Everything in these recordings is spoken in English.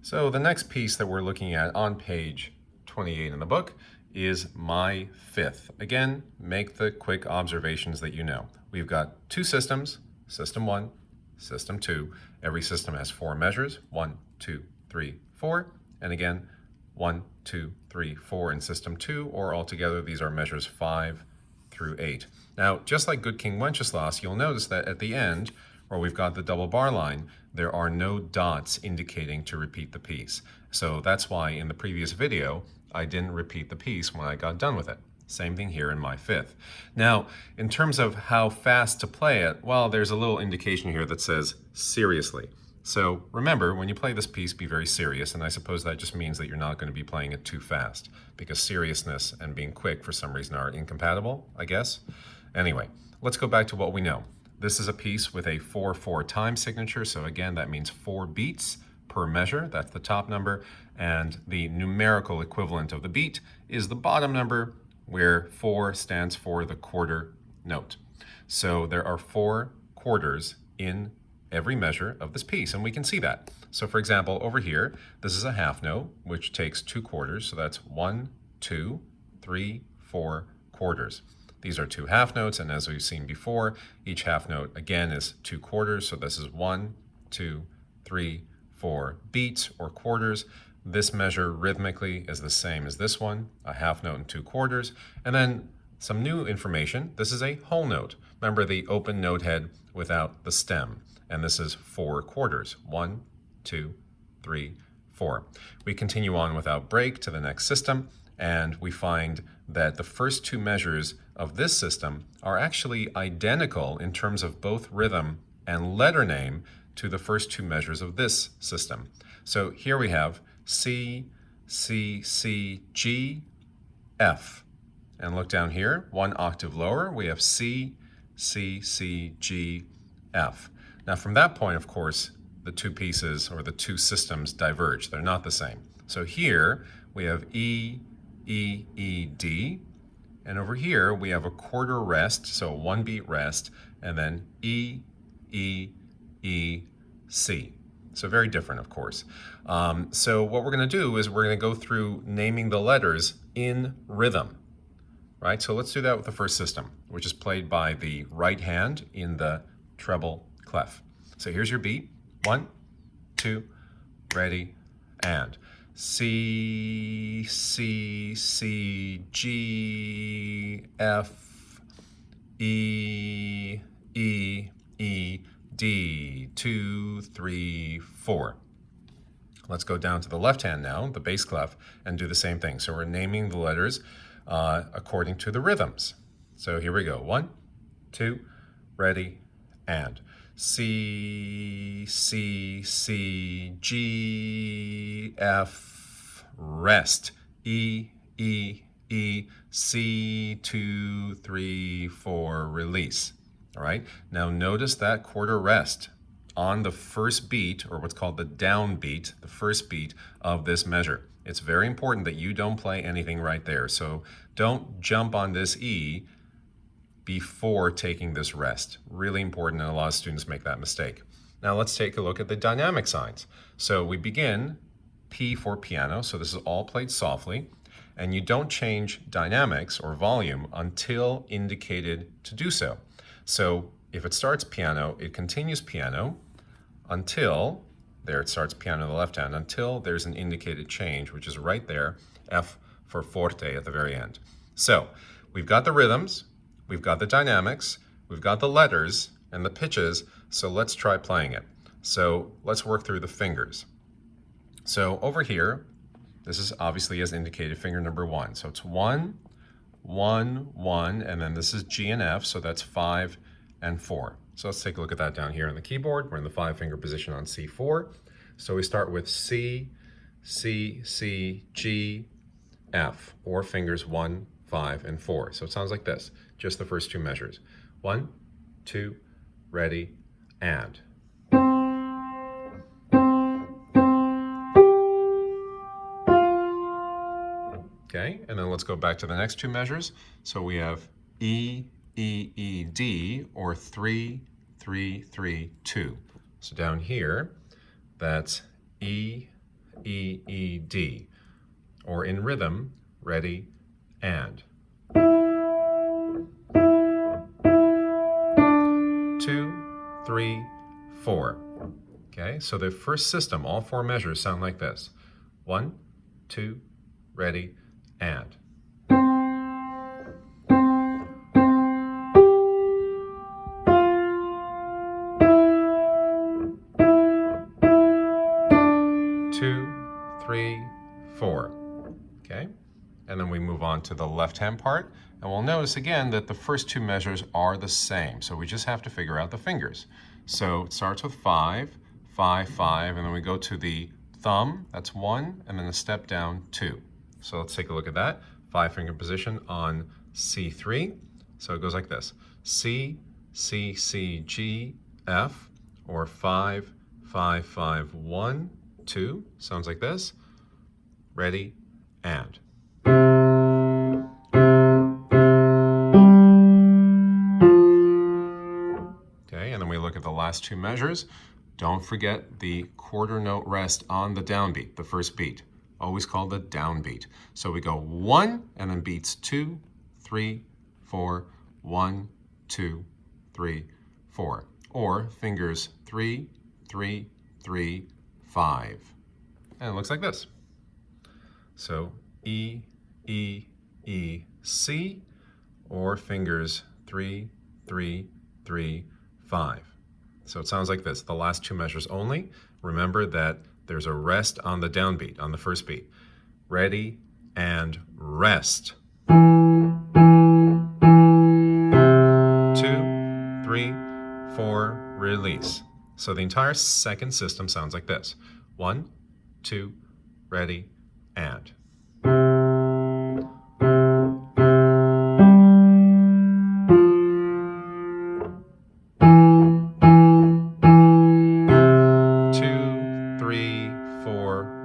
So the next piece that we're looking at on page 28 in the book is my fifth. Again, make the quick observations that you know. We've got two systems, system 1, system 2. Every system has 4 measures, 1, 2, 3, 4. And again, 1, 2, 3, 4 in system 2, or altogether these are measures 5 through 8. Now, just like Good King Wenceslas, you'll notice that at the end, where we've got the double bar line, there are no dots indicating to repeat the piece. So that's why in the previous video, I didn't repeat the piece when I got done with it. Same thing here in my fifth. Now, in terms of how fast to play it, well, there's a little indication here that says seriously. So remember, when you play this piece, be very serious, and I suppose that just means that you're not going to be playing it too fast, because seriousness and being quick for some reason are incompatible, I guess. Anyway, let's go back to what we know. This is a piece with a 4/4 time signature, so again, that means 4 beats per measure. That's the top number, and the numerical equivalent of the beat is the bottom number, where 4 stands for the quarter note. So there are 4 quarters in every measure of this piece, and we can see that. So for example, over here, this is a half note, which takes 2 quarters, so that's 1, 2, 3, 4 quarters. These are 2 half notes, and as we've seen before, each half note again is 2 quarters, so this is 1, 2, 3, 4 beats or quarters. This measure rhythmically is the same as this one, a half note and 2 quarters. And then some new information, this is a whole note. Remember the open note head without the stem, and this is 4 quarters, 1, 2, 3, 4. We continue on without break to the next system, and we find that the first 2 measures of this system are actually identical in terms of both rhythm and letter name to the first 2 measures of this system. So here we have C, C, C, G, F. And look down here, 1 octave lower, we have C, C, C, G, F. Now from that point, of course, the 2 pieces or the 2 systems diverge. They're not the same. So here we have E, E, E, D. And over here we have a quarter rest, so 1 beat rest, and then E, E, E, C. So very different, of course. So what we're going to do is we're going to go through naming the letters in rhythm, right? So let's do that with the first system, which is played by the right hand in the treble clef. So here's your beat. 1, 2, ready, and C, C, C, G, F, E, E, E, D, 2, 3, 4. Let's go down to the left hand now, the bass clef, and do the same thing. So we're naming the letters according to the rhythms. So here we go. 1, 2, ready, and C, C, C, G, F, rest, E, E, E, C, 2, 3, 4, release. All right, now notice that quarter rest on the first beat, or what's called the down beat, the first beat of this measure. It's very important that you don't play anything right there. So don't jump on this E before taking this rest. Really important, and a lot of students make that mistake. Now let's take a look at the dynamic signs. So we begin P for piano, so this is all played softly, and you don't change dynamics or volume until indicated to do so. So if it starts piano, it continues piano until, there it starts piano in the left hand, until there's an indicated change, which is right there, F for forte at the very end. So we've got the rhythms, we've got the dynamics, we've got the letters and the pitches, so let's try playing it. So let's work through the fingers. So over here, this is obviously as indicated, finger number 1. So it's 1, 1, 1, and then this is G and F, so that's 5 and 4. So let's take a look at that down here on the keyboard. We're in the 5-finger position on C4. So we start with C, C, C, G, F, or fingers 1, 5, and 4. So it sounds like this, just the first 2 measures. 1, 2, ready, and. Okay, and then let's go back to the next 2 measures. So we have E, E, E, D, or 3, 3, 3, 2. So down here, that's E, E, E, D. Or in rhythm, ready, and. 2, 3, 4. Okay, so the first system, all four measures sound like this. 1, 2, ready, and. Two, 3, 4. Okay, and then we move on to the left-hand part, and we'll notice again that the first two measures are the same, so we just have to figure out the fingers. So it starts with 5, 5, 5, and then we go to the thumb, that's 1, and then a step down, 2. So let's take a look at that. 5-finger position on C3. So it goes like this: C, C, C, G, F, or 5, 5, 5, 1, 2. Sounds like this. Ready, and. Okay, and then we look at the last two measures. Don't forget the quarter note rest on the downbeat, the first beat, always called the downbeat. So we go 1 and then beats 2, 3, 4, 1, 2, 3, 4. Or fingers 3, 3, 3, 5. And it looks like this. So E, E, E, C, or fingers 3, 3, 3, 5. So it sounds like this, the last two measures only. Remember that there's a rest on the downbeat, on the first beat. Ready, and rest. 2, 3, 4, release. So the entire second system sounds like this. 1, 2, ready, and.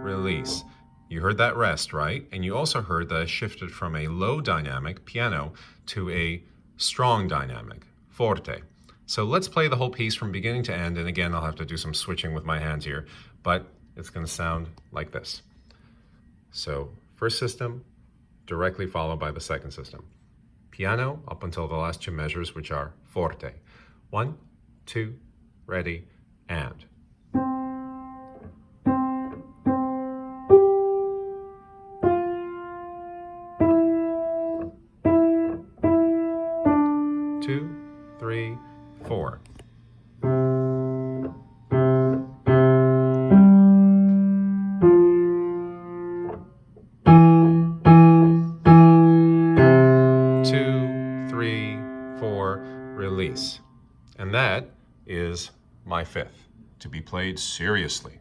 Release. You heard that rest, right? And you also heard that I shifted from a low dynamic, piano, to a strong dynamic, forte. So let's play the whole piece from beginning to end, and again, I'll have to do some switching with my hands here, but it's going to sound like this. So first system, directly followed by the second system. Piano up until the last two measures, which are forte. 1, 2, ready, and. 2, 3, 4. Release. And that is my fifth, to be played seriously.